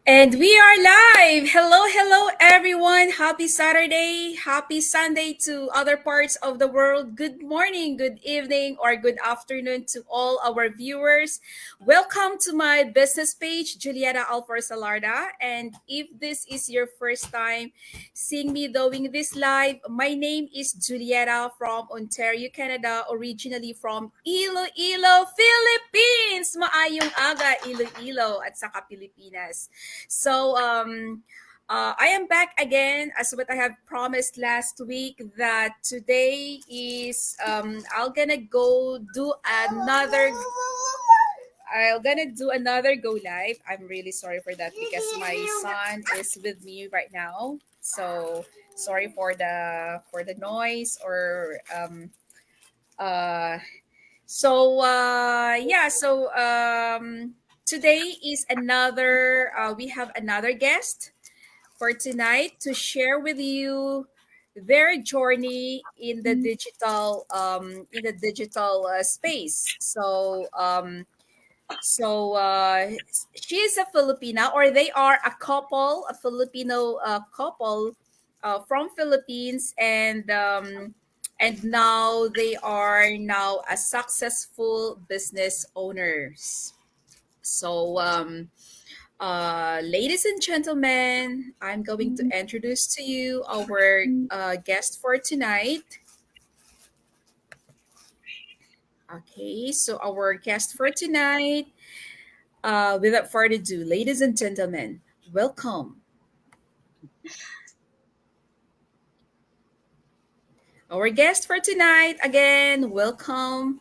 And we are live. Hello, hello, everyone. Happy Saturday. Happy Sunday to other parts of the world. Good morning, good evening, or good afternoon to all our viewers. Welcome to my business page, Julieta Alfor Salarda. And if this is your first time seeing me doing this live, my name is Julieta from Ontario, Canada, originally from Iloilo, Philippines. Maayong aga, Iloilo at saka Pilipinas. I am back again as what I have promised last week that today is I'm gonna go do another. I'm gonna do another go live. I'm really sorry for that because my son is with me right now. So sorry for the noise or uh today is another, we have another guest for tonight to share with you their journey in the digital space. She is a Filipina, or they are a couple, a Filipino couple from Philippines, and now they are now a successful business owners. So, ladies and gentlemen, I'm going to introduce to you our guest for tonight. Okay, so our guest for tonight, without further ado, ladies and gentlemen, welcome. Our guest for tonight, again, welcome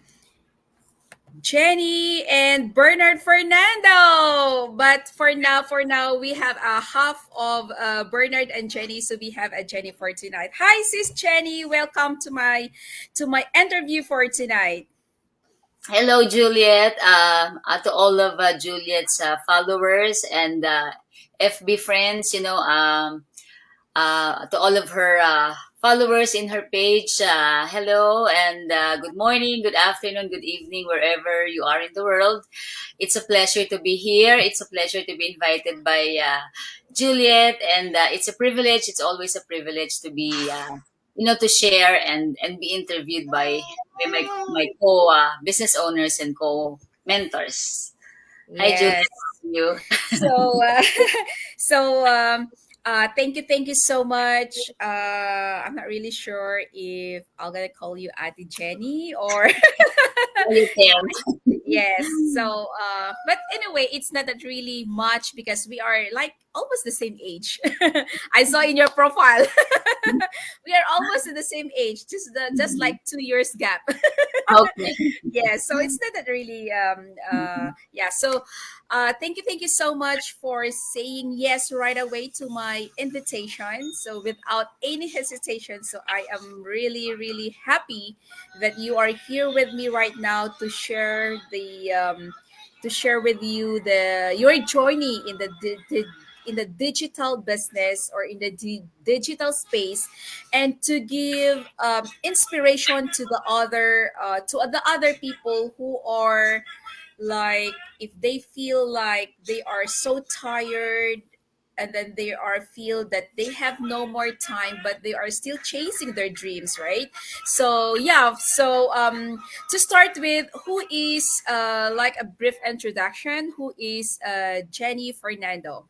Jenny and Bernard Fernando. But for now, we have a half of Bernard and Jenny, so we have a Jenny for tonight. Hi, sis Jenny. Welcome to my interview for tonight. Hello, Juliet. To all of Juliet's followers and FB friends, to all of her followers in her page, hello and good morning, good afternoon, good evening, wherever you are in the world. It's a pleasure to be here. It's a pleasure to be invited by Juliet, and it's a privilege. It's always a privilege to be, to share and be interviewed by my co business owners and co mentors. Hi, Juliet. Yes. How are you? So, so thank you so much. I'm not really sure if I'm gonna call you Ate Jenny or You can. yes. But anyway, it's not that really much because we are like almost the same age. I saw in your profile. We are almost in the same age, just like 2 years gap. Okay. Yeah, so it's not that really yeah. So thank you so much for saying yes right away to my invitation. So without any hesitation, so I am really really happy that you are here with me right now to share with you the your journey in in the digital business or in the digital space, and to give inspiration to the other people who are like, if they feel like they are so tired, and then they are feel that they have no more time but they are still chasing their dreams, right? So yeah, to start with, who is like a brief introduction, who is Jenny Fernando?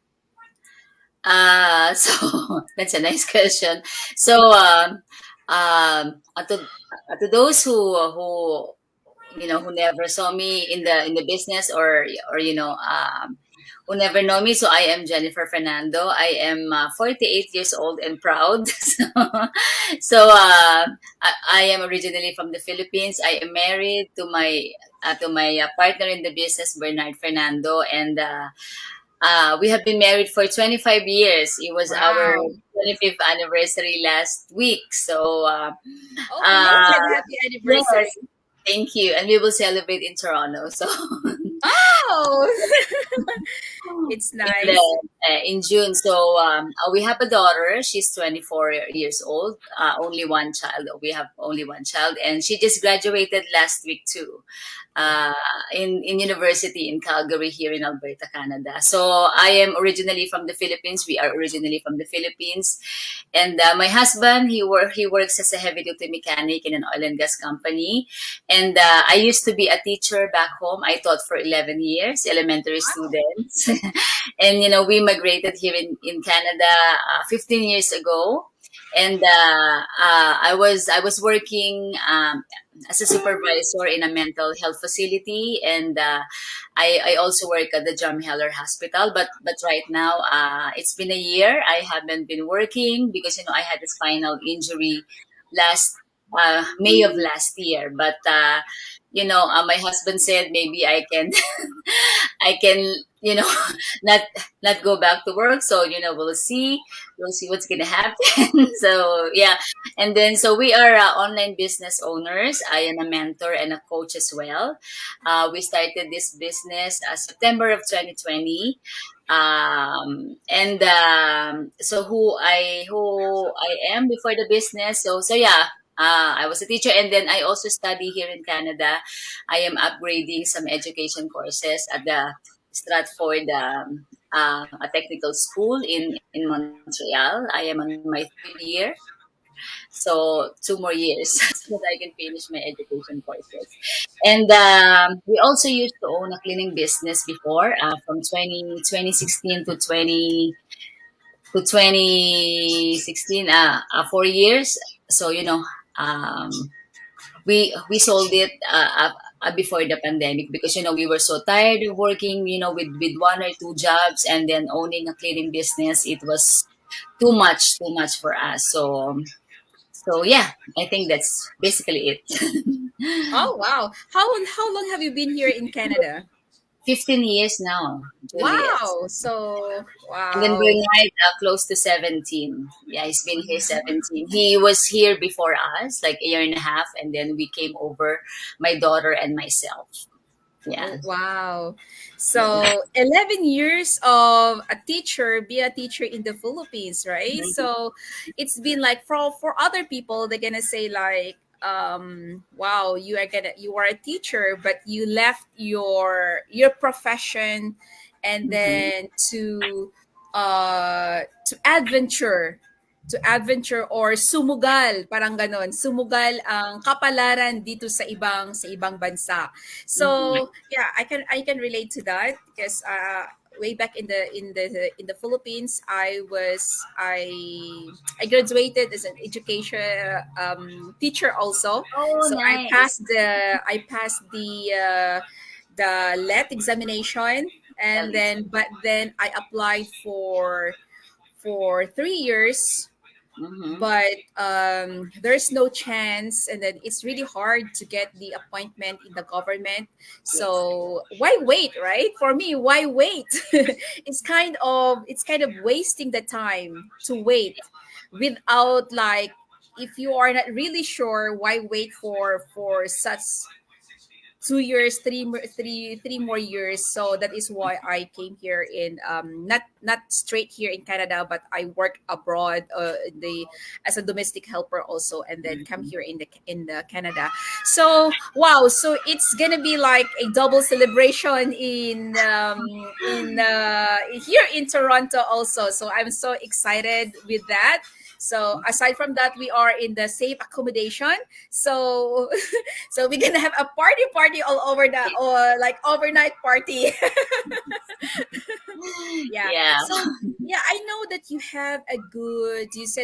So that's a nice question. So, to those who never saw me in the business, or who never know me, so I am Jennifer Fernando. I am 48 years old and proud. I am originally from the Philippines. I am married to my partner in the business, Bernard Fernando, and we have been married for 25 years. It was our Wow. 25th anniversary last week. Oh, Uh, belated happy yes, anniversary. thank you. And we will celebrate in Toronto. So, Oh, it's and, nice. in June. So we have a daughter. She's 24 years old. Only one child. We have only one child, and she just graduated last week too, uh, in university in Calgary here in Alberta, Canada. So I am originally from the Philippines. We are originally from the Philippines, and my husband he works as a heavy duty mechanic in an oil and gas company, and I used to be a teacher back home. I taught for 11 years elementary students. And we migrated here in Canada 15 years ago, and I was working as a supervisor in a mental health facility, and I also work at the John Heller Hospital. But right now, it's been a year. I haven't been working because I had a spinal injury last May of last year. But my husband said maybe I can not not go back to work. So we'll see what's gonna happen. So yeah, and then so we are online business owners. I am a mentor and a coach as well. We started this business September of 2020. And so who I am before the business. So yeah. I was a teacher, and then I also study here in Canada. I am upgrading some education courses at the Stratford, a technical school in Montreal. I am on my third year, so 2 more years so that I can finish my education courses. And we also used to own a cleaning business before, from 2016 to 2016, 4 years. So um, we sold it before the pandemic, because we were so tired of working with one or two jobs, and then owning a cleaning business. It was too much for us. So yeah, I think that's basically it. Oh wow. How long have you been here in Canada? 15 years now, Juliet. Wow. So And then wow. Bernard, close to 17. Yeah, he's been here 17. He was here before us, like a year and a half, and then we came over, my daughter and myself. Yeah. Oh, wow. Yeah. So 11 years of a teacher, be a teacher in the Philippines, right? So it's been like for other people, they're gonna say like, wow, you are a teacher, but you left your profession and Mhm. then to adventure or sumugal, parang ganon. Sumugal ang kapalaran dito sa ibang bansa. Mhm. So yeah, I can relate to that because way back in the Philippines, I graduated as an education teacher also. Oh, So I nice. passed the let examination, and Galing. then I applied for 3 years, Mhm. but there's no chance, and then it's really hard to get the appointment in the government. Yes. So why wait, right? For me, why wait? It's kind of wasting the time to wait without, like, if you are not really sure, why wait for such 2 years, three more years. So that is why I came here in not straight here in Canada, but I work abroad, as a domestic helper also, and then come Mhm. here in the Canada. So wow, so it's gonna be like a double celebration in here in Toronto also. So I'm so excited with that. So aside from that, we are in the safe accommodation. So so we're gonna have a party all over the, or like overnight party. Yeah. Yeah. So yeah, I know that you said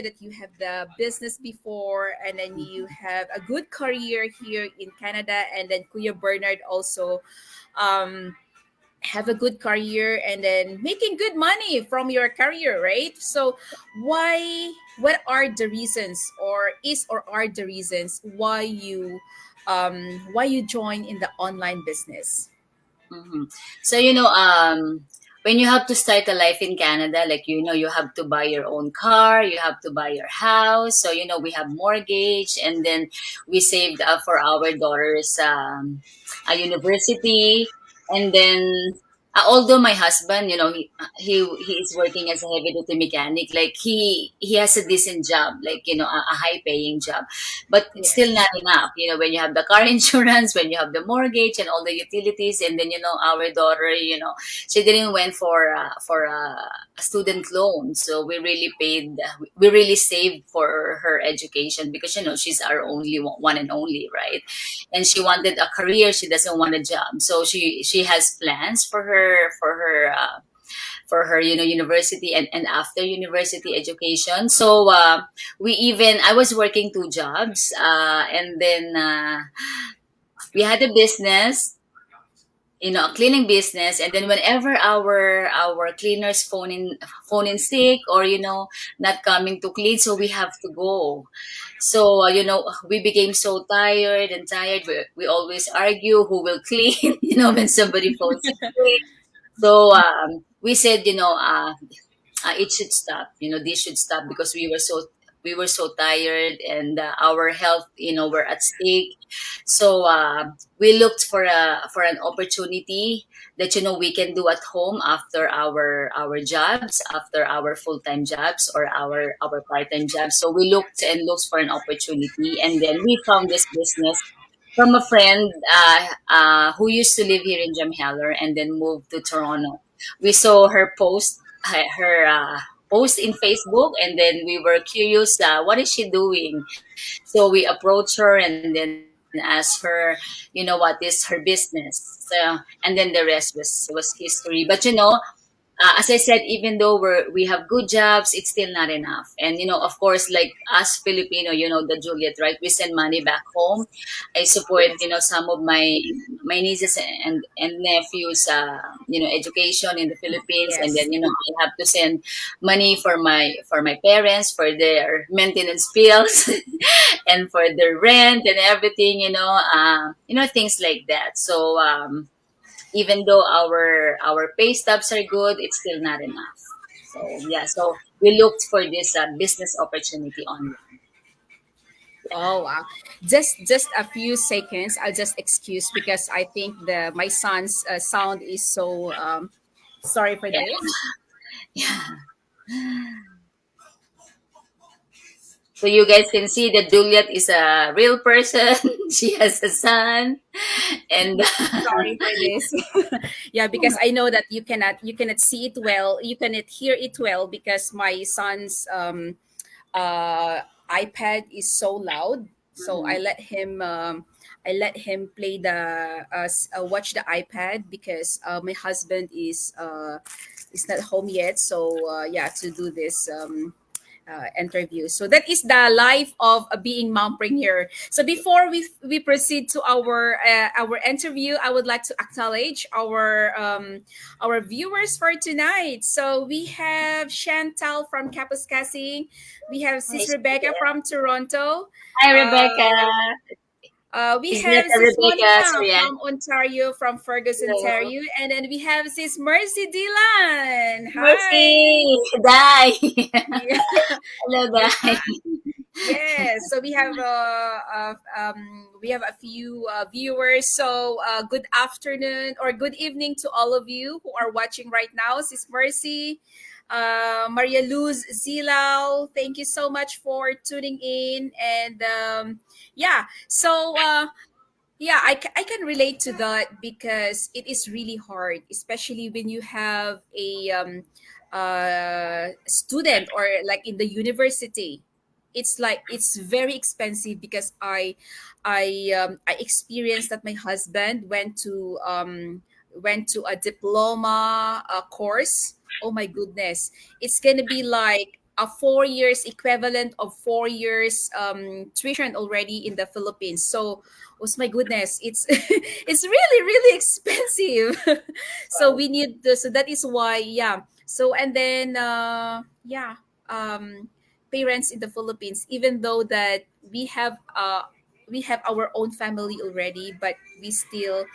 that you have the business before, and then you have a good career here in Canada, and then Kuya Bernard also um have a good career and then making good money from your career, right? So what are the reasons, or are the reasons why you join in the online business? Mhm. So when you have to start a life in Canada, like you have to buy your own car, you have to buy your house. So we have mortgage, and then we saved up for our daughter's a university, and then although my husband, he is working as a heavy duty mechanic. Like he has a decent job, like a high paying job, but it's still not Yes. enough. When you have the car insurance, when you have the mortgage and all the utilities, and then our daughter, she didn't went for a student loan, so we really saved for her education, because she's our only one and only, right? And she wanted a career, she doesn't want a job, so she has plans for her university and after university education. So I was working two jobs, and then we had a business, a cleaning business, and then whenever our cleaners phone in sick, or not coming to clean, so we have to go. So we became so tired. We always argue who will clean when somebody phones in sick. So we said, it should stop. This should stop, because we were so tired, and our health, were at stake. So we looked for an opportunity that we can do at home after our jobs, after our full time jobs, or our part time jobs. So we looked for an opportunity, and then we found this business from a friend, who used to live here in Jamheller and then moved to Toronto. We saw her post in Facebook, and then we were curious, what is she doing? So we approached her and then asked her, what is her business? So, and then the rest was history. But as I said, even though we have good jobs, it's still not enough. And of course, like us Filipino, the Juliet, right? We send money back home. I support Yes. some of my nieces and nephews, education in the Philippines, and then Yes. I have to send money for my parents for their maintenance bills and for their rent and everything. Things like that. So even though our pay stubs are good, it's still not enough. So yeah, so we looked for this business opportunity online. Oh wow. Just a few seconds. I'll just excuse because I think the my son's sound is so sorry for Yeah, this. yeah. So you guys can see that Juliet is a real person. She has a son, and Sorry for this. Yeah, because I know that you cannot see it well, you cannot hear it well because my son's iPad is so loud. So Mhm. I let him play watch the iPad because my husband is not home yet. So yeah, to do this interview. So that is the life of being mompreneur. So before we proceed to our interview, I would like to acknowledge our viewers for tonight. So we have Chantal from Kapuskasing, we have Sis Nice to Rebecca hear. from Toronto. Hi, Uh, Rebecca. we Is that have a Sis Rebecca? Monica Sorry, from Ontario, from Fergus, hello. Ontario, and then we have Sis Mercy Dylan. Hi. Mercy. Die. Yeah. Hello, We die. Yes, so we have a few viewers. So good afternoon or good evening to all of you who are watching right now. Sis Mercy, Maria Luz Zilao, thank you so much for tuning in. And yeah, so yeah, I can relate to that because it is really hard, especially when you have a student or like in the university. It's like it's very expensive because I experienced that my husband went to a diploma course. Oh my goodness, it's gonna be like a 4 years equivalent of 4 years tuition already in the Philippines. So oh my goodness, it's it's really really expensive. So we need so that is why, yeah. So and then yeah, parents in the Philippines, even though that we have our own family already, but we still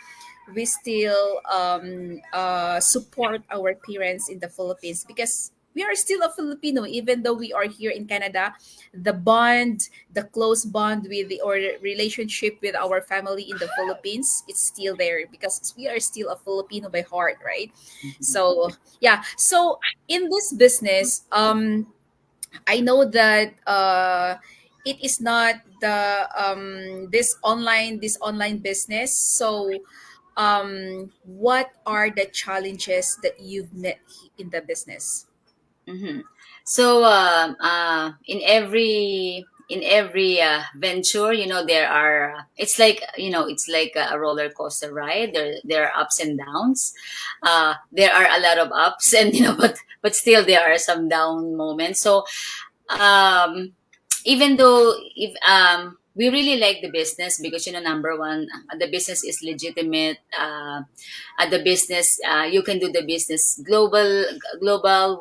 support our parents in the Philippines because we are still a Filipino, even though we are here in Canada. The bond, the close bond with the or relationship with our family in the Philippines, it's still there because we are still a Filipino by heart, right? So yeah. So in this business, I know that it is not the this online business. So what are the challenges that you've met in the business? Mm-hmm. So in every venture, there are. It's like it's like a roller coaster ride. There are ups and downs. There are a lot of ups, and but still there are some down moments. So um, even though if we really like the business because number one, the business is legitimate. At the business, you can do the business global,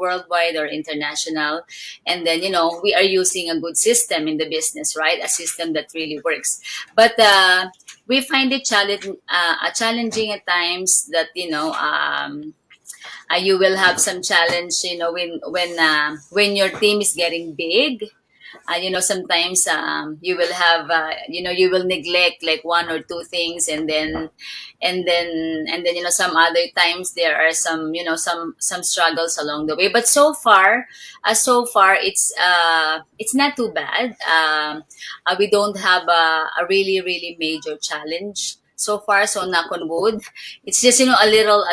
worldwide, or international, and then we are using a good system in the business, right? A system that really works. But we find it challenging at times that you will have some challenge when your team is getting big. Sometimes you will have you will neglect like one or two things, and then some other times there are some some struggles along the way, but so far it's not too bad. We don't have a really really major challenge so far, so knock on wood. It's just a little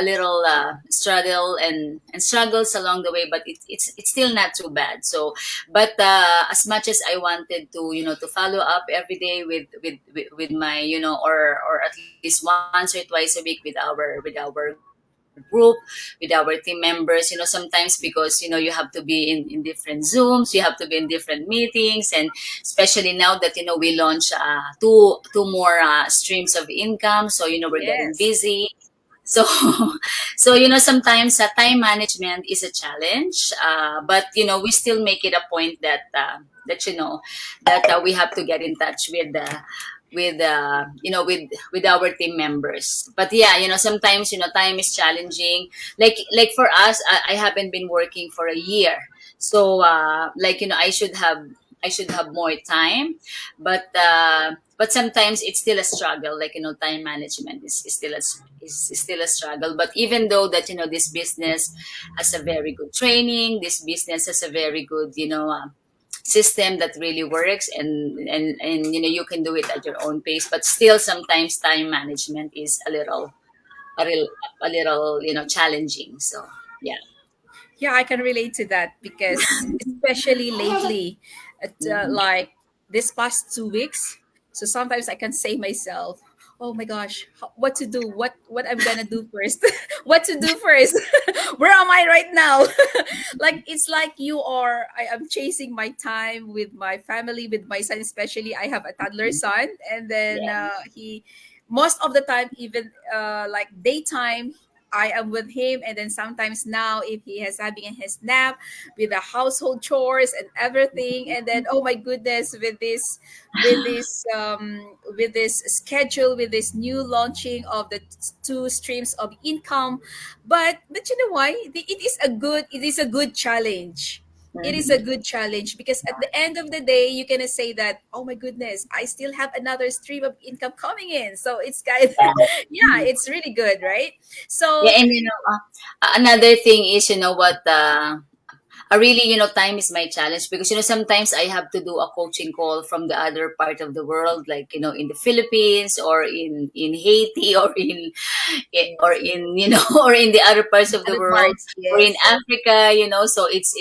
struggle and struggles along the way, but it's still not too bad. So but as much as I wanted to to follow up every day with my or at least once or twice a week with our group, with our team members, sometimes because you have to be in different zooms, you have to be in different meetings, and especially now that we launch two more streams of income, so we're getting Yes. busy. So so sometimes time management is a challenge, but we still make it a point that we have to get in touch with our team members. But yeah, sometimes time is challenging. Like for us, I haven't been working for a year, so like I should have more time, but sometimes it's still a struggle. Like time management is still a struggle. But even though that this business has a very good training, this business has a very good system that really works, and you can do it at your own pace, but still sometimes time management is a little challenging. So yeah. Yeah, I can relate to that because especially lately, Hmm. like this past 2 weeks, so sometimes I can say myself, "Oh my gosh, what to do? What I'm gonna do first? What to do first? Where am I right now?" Like it's like you are. I am chasing my time with my family, with my son. Especially, I have a toddler son, and then Yeah. he, most of the time, even like daytime, I am with him, and then sometimes now if he has having his nap with the household chores and everything, and then oh my goodness, with this schedule, with this new launching of the two streams of income, but you know why? It is a good challenge. It is a Hmm. good challenge because at the end of the day, you can say that, oh my goodness, I still have another stream of income coming in. So it's kind of, Yeah. yeah, it's really good, right? Yeah, So and another thing is, what, really, time is my challenge because, sometimes I have to do a coaching call from the other part of the world, like, in the Philippines, or in Haiti, or yes, in, or in the other parts of the other world, parts, or in yes, Africa, so it's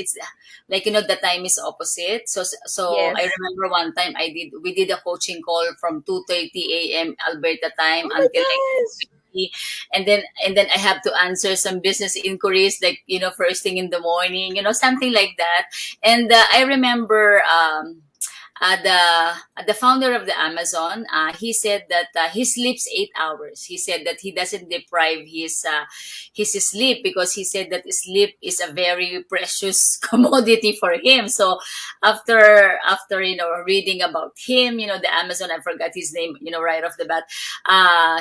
like, the time is opposite. So I yes. remember one time we did a coaching call from 2:30 a.m. Alberta time Oh my until like gosh. and then I have to answer some business inquiries, like first thing in the morning, something like that. And I remember the founder of the Amazon, he said that he sleeps 8 hours. He said that he doesn't deprive his sleep because he said that sleep is a very precious commodity for him. So after reading about him, the Amazon, I forgot his name, right off the bat.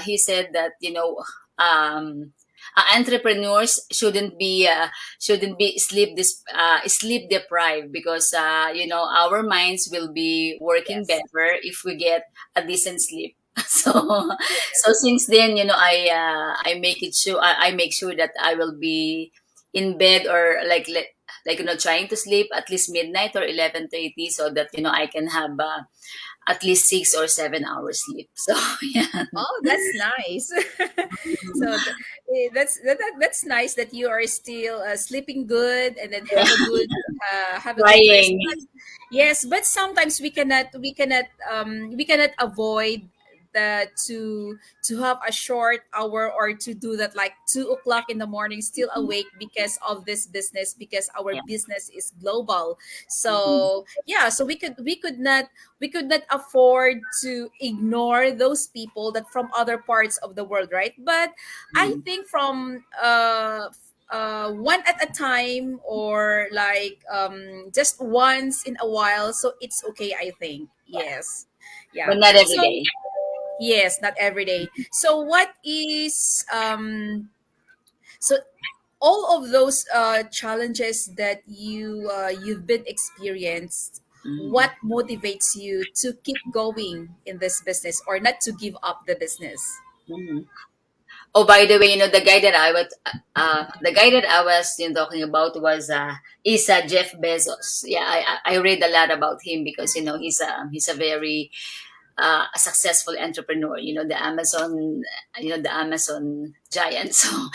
He said that um entrepreneurs shouldn't be sleep deprived, because our minds will be working Yes. better if we get a decent sleep. So Yes. so since then, I make sure that I will be in bed, or like trying to sleep at least midnight or 11:30, so that I can have at least 6 or 7 hours sleep. So yeah. Oh, that's nice. So that's nice that you are still sleeping good and then Yeah. have a good rest. Trying. Yes, but sometimes we cannot avoid that to have a short hour or to do that like 2 o'clock in the morning still awake because of this business, because our Yeah. business is global. Mhm. So yeah, so we could not afford to ignore those people that from other parts of the world, right? But I Mhm. think from one at a time, or like just once in a while, so it's okay, I think. Yeah. Yes. Yeah. But not every So day. yes, not every day. So what is so all of those challenges that you've been experienced, Mhm. what motivates you to keep going in this business or not to give up the business? Mhm. Oh, by the way, the guy that I was talking about was Jeff Bezos. Yeah, I read a lot about him, because he's a very a successful entrepreneur. The Amazon giant. So,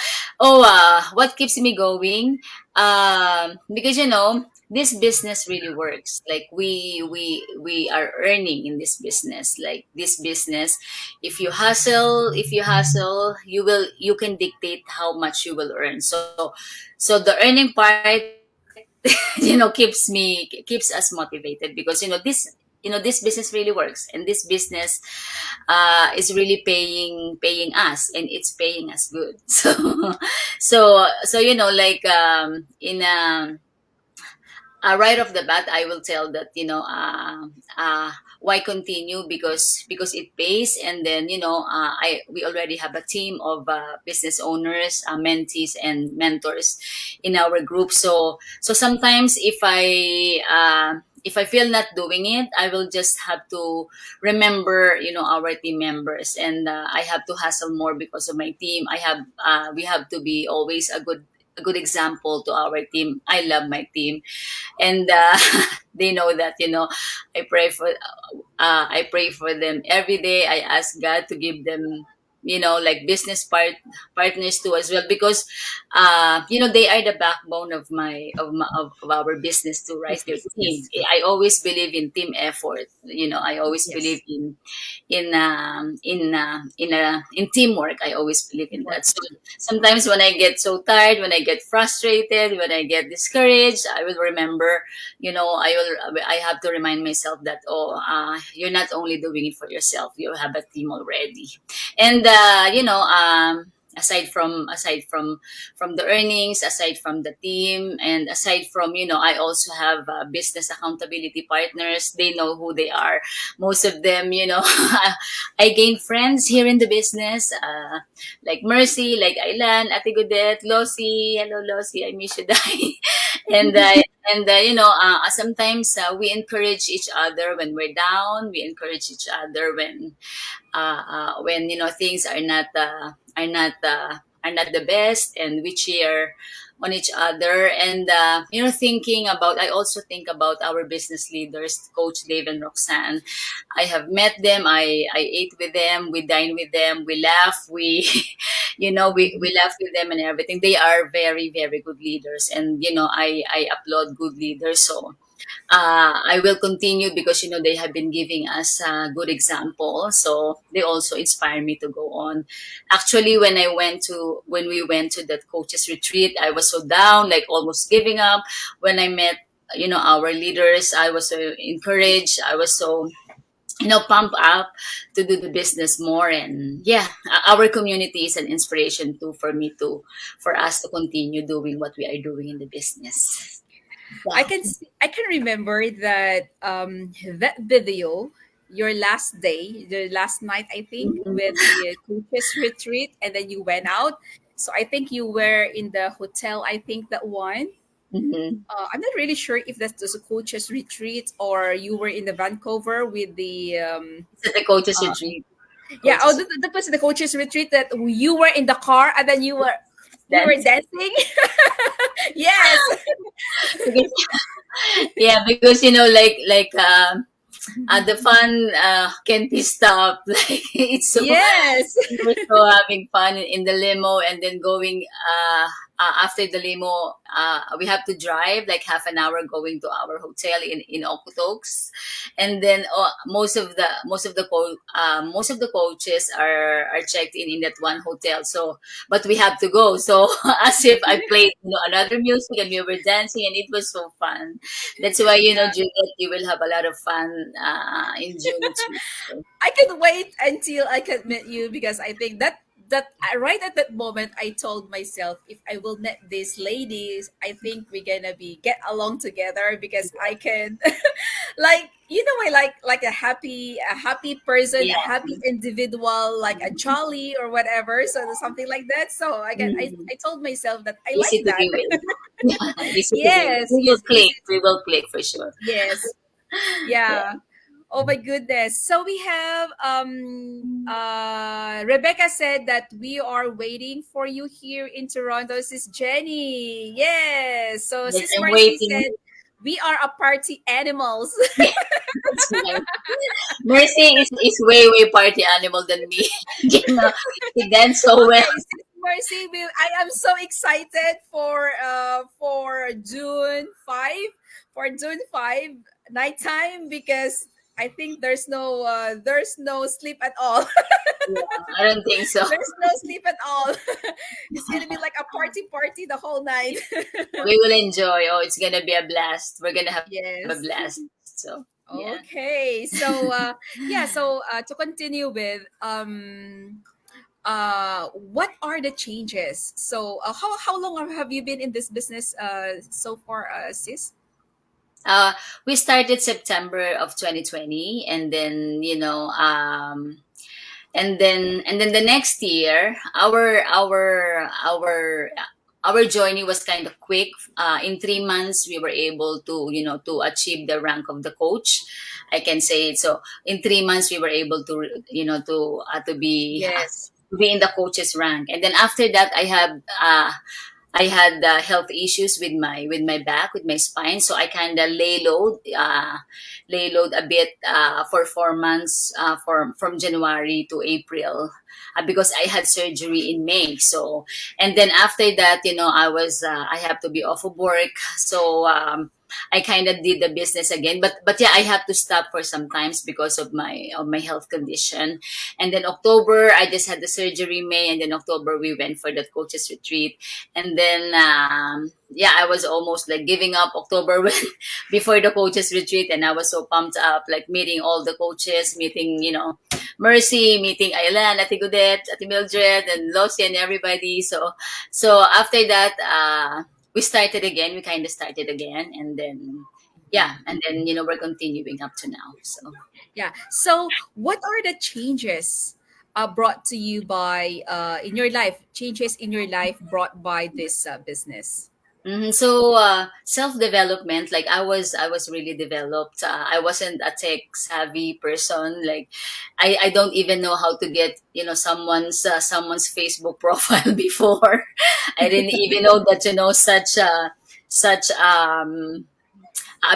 what keeps me going? Because this business really works. Like, we are earning in this business. Like, this business, if you hustle, you can dictate how much you will earn. So the earning part, keeps us motivated, because this business really works, and this business is really paying us, and it's paying us good. So like, in right off the bat, I will tell that, why continue, because it pays. And then, I we already have a team of business owners, mentees, and mentors in our group. So sometimes, if I feel not doing it, I will just have to remember, our team members, and I have to hustle more because of my team. We have to be always a good example to our team. I love my team, and they know that, I pray for them every day. I ask God to give them, like, business partners too, as well, because they are the backbone of our business too, right? Your Business. team. Yes. I always believe in team effort. I always believe Yes. in teamwork. I always believe in Teamwork. that. So sometimes, when I get so tired, when I get frustrated, when I get discouraged, I will remember, I have to remind myself that, you're not only doing it for yourself, you have a team already. And aside from the earnings, aside from the team, and aside from, I also have business accountability partners. They know who they are. Most of them, I gain friends here in the business, like Mercy, like Ailan, Ate Godet, Losi. Hello, Losi. I miss you, die. and sometimes we encourage each other when we're down. We encourage each other when things are not the best, and we cheer on each other. And I also think about our business leaders, Coach Dave and Roxanne. I have met them. I ate with them. We dine with them. We laugh. We we laugh with them and everything. They are very, very good leaders, and I applaud good leaders. So I will continue, because they have been giving us a good example. So they also inspire me to go on. Actually, when we went to that coaches retreat, I was so down, like almost giving up. When I met our leaders, I was so encouraged. I was so pumped up to do the business more. And yeah, our community is an inspiration too, for us to continue doing what we are doing in the business. Yeah. I can remember that that video, your last day, the last night, I think, with the coaches retreat, and then you went out. So I think you were in the hotel. I think that one. Mm-hmm. I'm not really sure if that's the coaches retreat or you were in the Vancouver with the It's at the coaches uh, retreat. yeah. Oh, Coaches that was the coaches retreat that you were in the car and then you were dance. dancing. Yes. Because, yeah, because the fun can't be stopped. Like it's so Yes. we were so having fun in the limo, and then going after the limo, we have to drive like half an hour going to our hotel in Okotoks, and then most of the coaches are checked in that one hotel. So, but we have to go. So as if I played another music and we were dancing, and it was so fun. That's why Yeah. Juliet, you will have a lot of fun in June too. So, I can wait until I can meet you because I think right at that moment I told myself if I will meet these ladies, I think we're gonna be get along together because I can like I like a happy person, a yeah. happy individual, like a jolly or whatever. So there's something like that. So Mhm. I told myself that I like Easy to that. be with. Yeah, easy to be with. Yes, We will yes, click. easy to We will click for sure. yes. Yeah. Yeah. Oh my goodness. So we have Rebecca said that we are waiting for you here in Toronto. Sis Jenny. Yes. So Yes, Sis I'm Mercy waiting. said we are a party animals. Yeah, that's nice. Mercy is way party animal than me. She dance so well. Okay, Sis Mercy, I am so excited for June 5 nighttime because I think there's no sleep at all. Yeah, I don't think so. There's no sleep at all. It's gonna be like a party the whole night. We will enjoy. Oh, it's gonna be a blast. We're gonna have a Yes. blast. So yeah. Okay. So yeah, so to continue with what are the changes? So how long have you been in this business so far, sis? Uh, we started September of 2020, and then and then the next year, our journey was kind of quick. In 3 months, we were able to achieve the rank of the coach. I can say it. So in 3 months, we were able to Yes. to be in the coach's rank, and then after that, I had health issues with my back, with my spine, so I kind of lay low a bit for 4 months, from January to April, because I had surgery in May. So, and then after that, I have to be off of work, so I kind of did the business again, but yeah, I had to stop for some times because of my health condition. And then October, I just had the surgery May, and then October we went for that coaches retreat, and then yeah, I was almost like giving up October when, before the coaches retreat, and I was so pumped up, like meeting all the coaches, meeting Mercy, meeting Aylan, Ate Gudet, Ate Mildred, and Losi, and everybody. So after that, we started again. We kind of started again, and then yeah, and then we're continuing up to now. So. Yeah. So, what are the changes brought to you by in your life? Changes in your life brought by this business. So self development, like I was really developed. I wasn't a tech savvy person. Like I don't even know how to get someone's Facebook profile before. I didn't even know that such a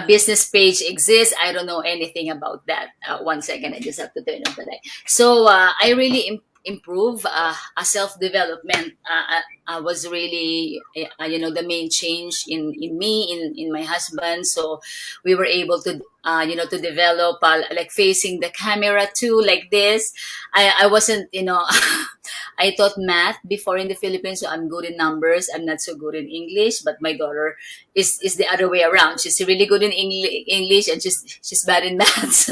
business page exists. I don't know anything about that. One second, I just have to turn on the light. So I really improve a self development. Was really the main change in me, in my husband. So we were able to to develop, like facing the camera too, like this. I wasn't I taught math before in the Philippines, so I'm good in numbers. I'm not so good in English, but my daughter is the other way around. She's really good in English, and she's bad in math.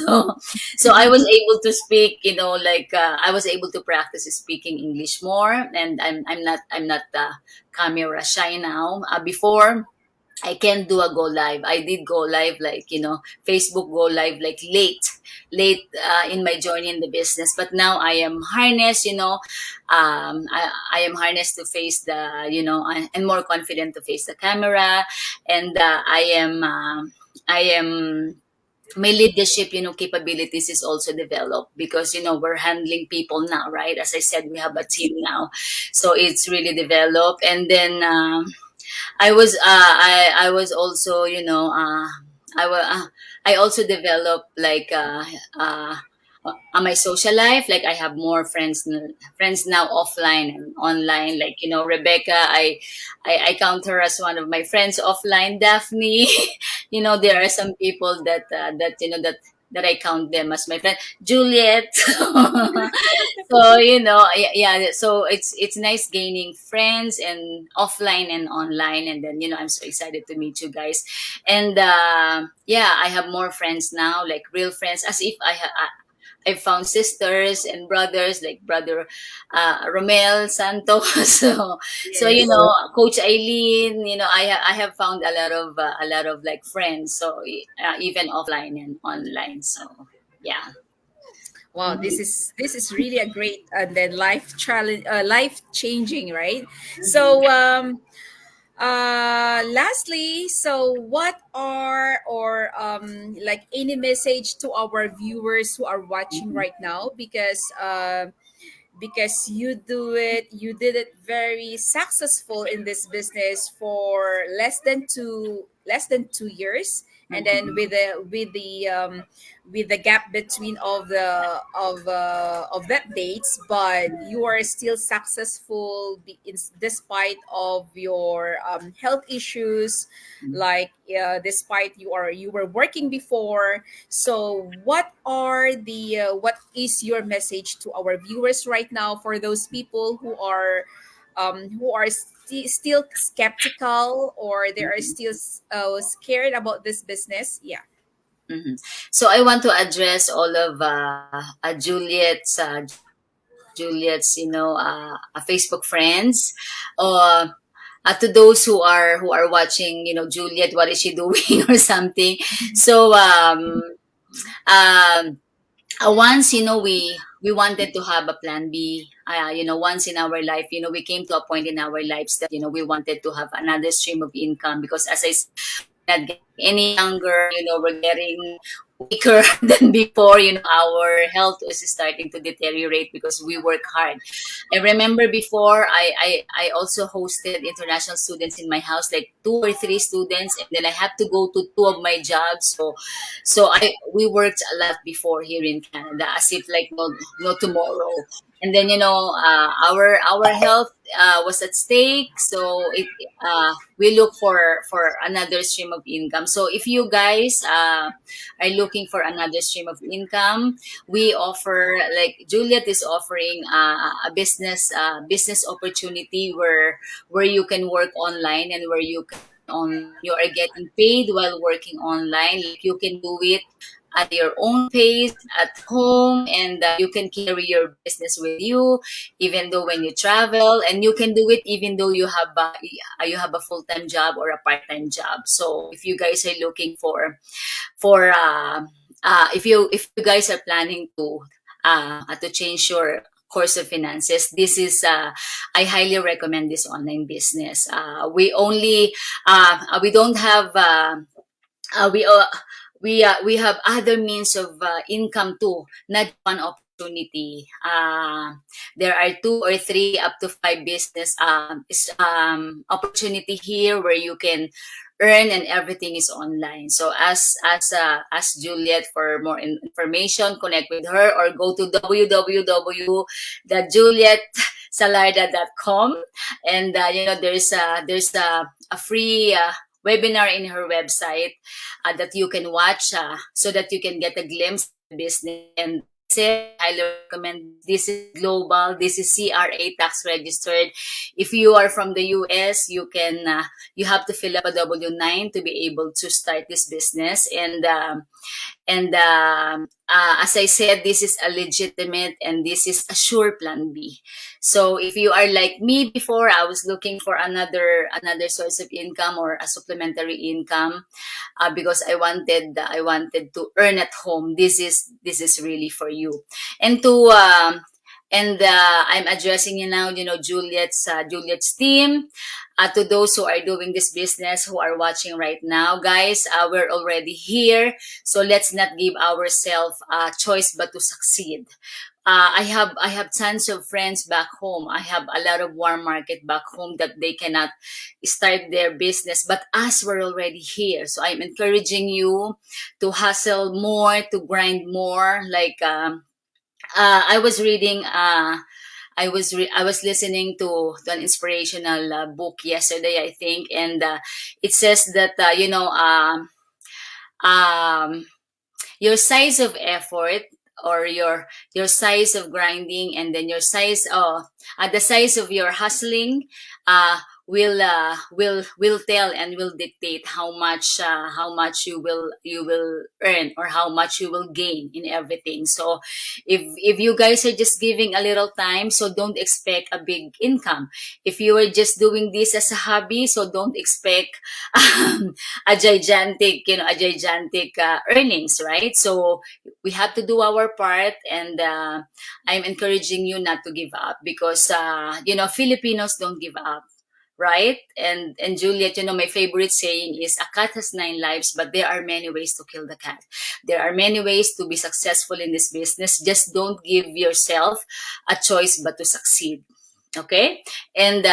So I was able to speak, like I was able to practice speaking English more, and I'm not camera shy now. Before, I can't do a go live. I did go live, like, Facebook go live, like, late in my journey in the business. But now I am harnessed, I am harnessed to face and more confident to face the camera. And I am, my leadership, capabilities is also developed because, we're handling people now, right? As I said, we have a team now. So it's really developed. And then, I was also, I wa- uh, I also developed, like, on my social life. Like, I have more friends now, offline and online. Like, Rebecca, I count her as one of my friends offline. Daphne, there are some people that I count them as my friend. Juliet. So, yeah, so it's nice gaining friends and offline and online. And then, I'm so excited to meet you guys. And yeah, I have more friends now, like real friends, as if I found sisters and brothers, like brother Romel Santos. So, Yes. Coach Eileen. I have found a lot of, like, friends. So, even offline and online. So, yeah. Wow, this is really a great and then life challenge, life changing, right? So lastly, so what are or like any message to our viewers who are watching Mhm. right now, because you did it very successful in this business for less than 2 years, and then Mhm. with the gap between of that dates, but you are still successful despite of your health issues, like despite you were working before. So what is your message to our viewers right now for those people who are still skeptical, or they are Mhm. still scared about this business? Yeah. Mhm. So I want to address all of Juliet's, Facebook friends, or to those who are watching, Juliet, what is she doing or something. So, um, once, we wanted to have a plan B. Once in our life, we came to a point in our lives that, we wanted to have another stream of income, because, as I said, we're not getting any younger. We're getting weaker than before. Our health is starting to deteriorate because we work hard. I remember before, I also hosted international students in my house, like 2 or 3 students, and then I had to go to two of my jobs. So we worked a lot before here in Canada, as if, like, no tomorrow. And then, our health was at stake. So we look for another stream of income. So if you guys are looking for another stream of income, we offer, like, Juliet is offering a business opportunity where you can work online, and where you are getting paid while working online. Like, you can do it at your own pace at home, and you can carry your business with you, even though when you travel. And you can do it even though you have a full-time job or a part-time job. So if you guys are looking for if you guys are planning to change your course of finances, this is I highly recommend this online business. We don't have uh, we uh, we have other means of income too, not one opportunity. There are 2 or 3 up to 5 business opportunity here where you can earn, and everything is online. So as Juliet, for more information, connect with her or go to www.julietsalarda.com. And there's a free webinar in her website that you can watch, so that you can get a glimpse of the business. And as I said, I highly recommend this. Is global. This is CRA tax registered. If you are from the US, you have to fill up a W-9 to be able to start this business. And as I said, this is a legitimate and this is a sure plan B. So if you are like me before, I was looking for another source of income or a supplementary income, because I wanted to earn at home. This is really for you, and to I'm addressing you now. Juliet's team. To those who are doing this business, who are watching right now, guys, we're already here. So let's not give ourselves a choice but to succeed. I have tons of friends back home. I have a lot of warm market back home that they cannot start their business, but us, we're already here. So I'm encouraging you to hustle more, to grind more. I was reading. I was listening to an inspirational book yesterday, I think, and it says that um, your size of effort, or your size of grinding, and then the size of your hustling, uh will tell and will dictate how much you will earn, or how much you will gain in everything. So if you guys are just giving a little time, so don't expect a big income. If you are just doing this as a hobby, so don't expect a gigantic earnings, right? So we have to do our part, and I'm encouraging you not to give up, because Filipinos don't give up, right? And Juliet, my favorite saying is, a cat has nine lives, but there are many ways to kill the cat. There are many ways to be successful in this business. Just don't give yourself a choice but to succeed. Okay? And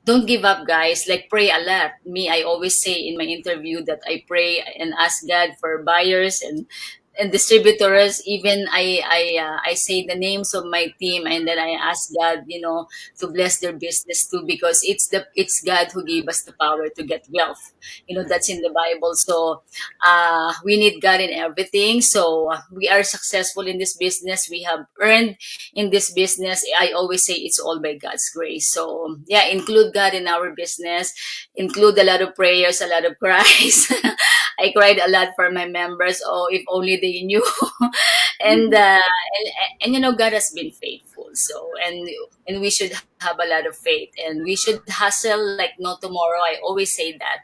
don't give up, guys. Like, pray a lot. Me, I always say in my interview that I pray and ask God for buyers and distributors. Even I say the names of my team, and then I ask God, to bless their business too, because it's God who gave us the power to get wealth. That's in the Bible. So we need God in everything. So we are successful in this business. We have earned in this business. I always say it's all by God's grace. So yeah, include God in our business. Include a lot of prayers, a lot of cries. I cried a lot for my members. Oh, if only they knew. And God has been faithful. So and we should have a lot of faith, and we should hustle like no tomorrow. I always say that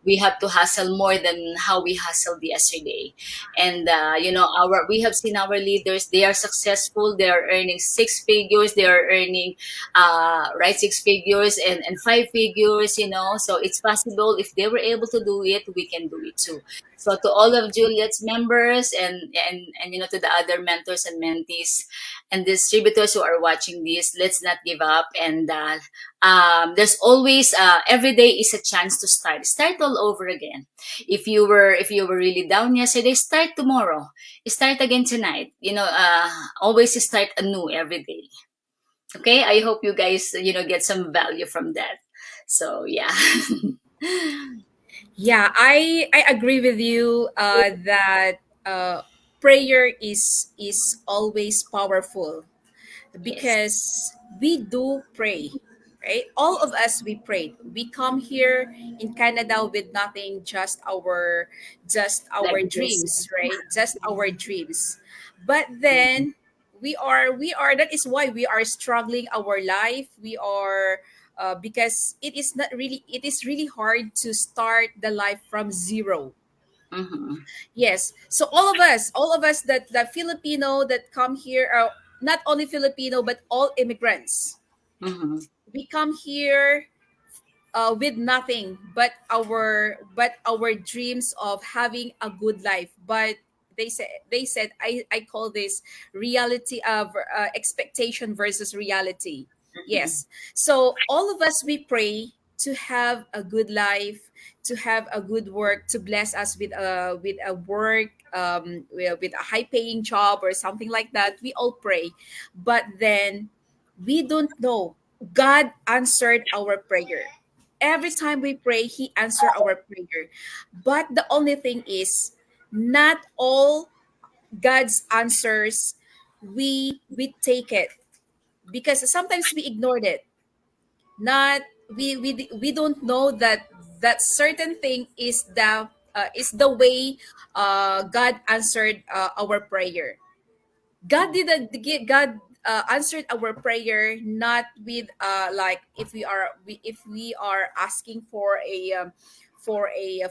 we have to hustle more than how we hustled yesterday. And our we have seen our leaders. They are successful. They are earning six figures. They are earning right, six figures and five figures. So it's possible. If they were able to do it, we can do it too. So to all of Juliet's members, and to the other mentors and mentees and distributors who are watching this, let's not give up. And there's always, every day is a chance to start all over again. If you were really down yesterday, start tomorrow. Start again tonight. Always start anew every day. Okay, I hope you guys get some value from that. So yeah. Yeah, I agree with you that prayer is always powerful, Yes. because we do pray, right? All of us, we prayed. We come here in Canada with nothing, just our Like this. dreams, right? Just our dreams. But then we are that is why we are struggling our life. We are because it is really hard to start the life from zero. Mm-hmm. Yes. So all of us that Filipino that come here, not only Filipino but all immigrants, Mm-hmm. we come here with nothing but our dreams of having a good life. But they said I call this reality of expectation versus reality. Mm-hmm. Yes. So all of us, we pray to have a good life, to have a good work, to bless us with a work, with a high paying job or something like that. We all pray, but then we don't know. God answered our prayer. Every time we pray, He answered our prayer. But the only thing is, not all God's answers we take it, because sometimes we ignored it. Not we don't know that that certain thing is is the way God answered our prayer. God didn't give God answered our prayer not with like if we are asking for a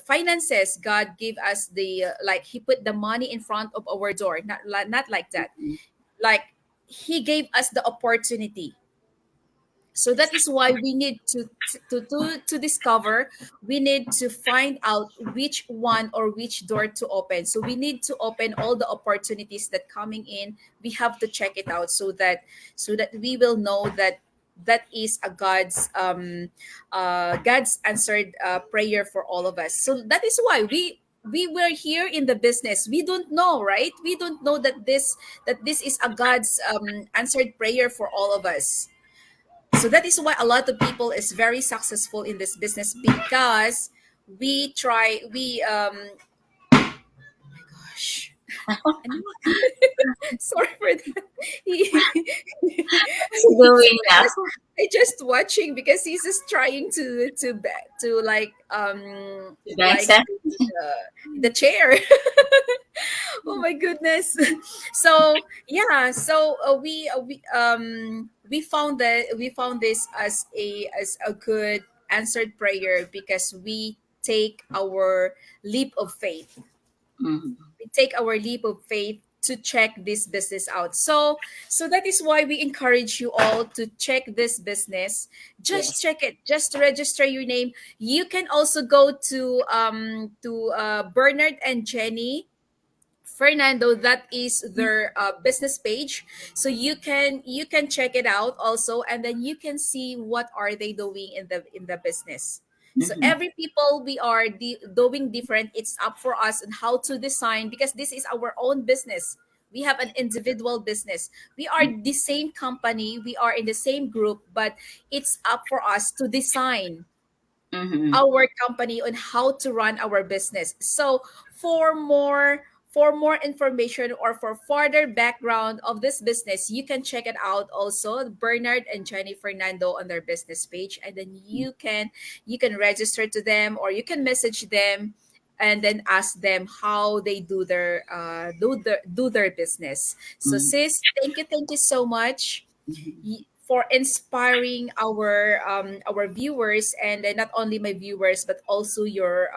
finances. God gave us the like he put the money in front of our door, not like that. Like he gave us the opportunity. So that is why we need to discover, we need to find out which one or which door to open. So we need to open all the opportunities that coming in. We have to check it out so that we will know that that is a God's answered prayer for all of us. So that is why we were here in the business. We don't know, right? We don't know that this is a God's answered prayer for all of us. So that is why a lot of people is very successful in this business, because we try we gosh, ano? Sorry for that. What's he doing I now? just I just watching because he's just trying to The like grandson? the chair. Oh my goodness. So yeah, so we found that we found this as a good answered prayer, because we take our leap of faith. Mhm. We take our leap of faith to check this business out. So that is why we encourage you all to check this business. Just Yes. check it, just register your name. You can also go to Bernard and Jenny Fernando. That is their business page. So you can check it out also, and then you can see what are they doing in the business. So Mhm. every people we are doing different. It's up for us on how to design, because this is our own business. We have an individual business. We are the same company. We are in the same group, but it's up for us to design Mhm. our company on how to run our business. So for more information or for further background of this business, you can check it out also, Bernard and Jenny Fernando on their business page, and then you can register to them, or you can message them and then ask them how they do their business. So Mhm. sis, thank you so much Mhm. for inspiring our viewers, and not only my viewers but also your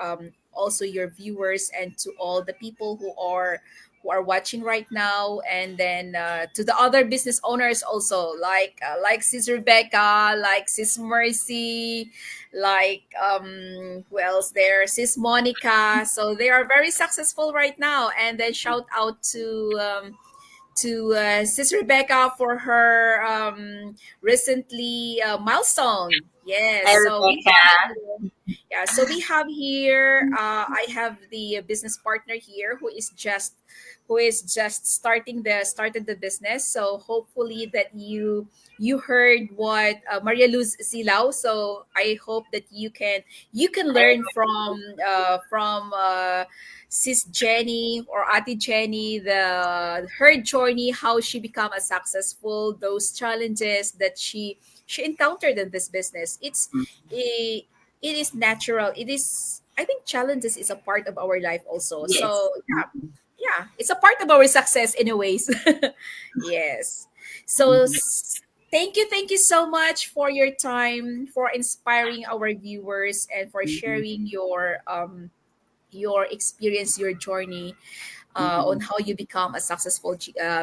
viewers, and to all the people who are watching right now, and then to the other business owners also, like sis Rebecca, like sis Mercy, like who else there, sis Monica. So they are very successful right now, and then shout out to Sis Rebecca for her recently milestone. Yes, Hi, so we Rebecca. have here, yeah, so we have here. I have the business partner here who is just started the business. So hopefully that you heard what Maria Luz Silao. So I hope that you can learn from Sis Jenny or Ate Jenny, the her journey, how she become a successful, those challenges that she encountered in this business. It, it is natural. It is, I think challenges is a part of our life also. Yes. So yeah, it's a part of our success anyways. Yes. So Mhm. thank you so much for your time, for inspiring our viewers, and for Mhm. sharing your experience, your journey on Mhm. how you become a successful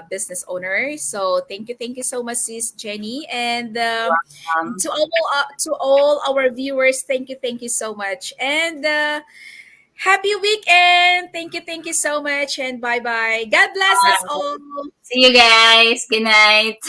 business owner. So thank you so much, sis Jenny, and Um, to all our viewers, thank you so much, and happy weekend. Thank you so much, and bye bye. God bless us all. See you guys. Good night.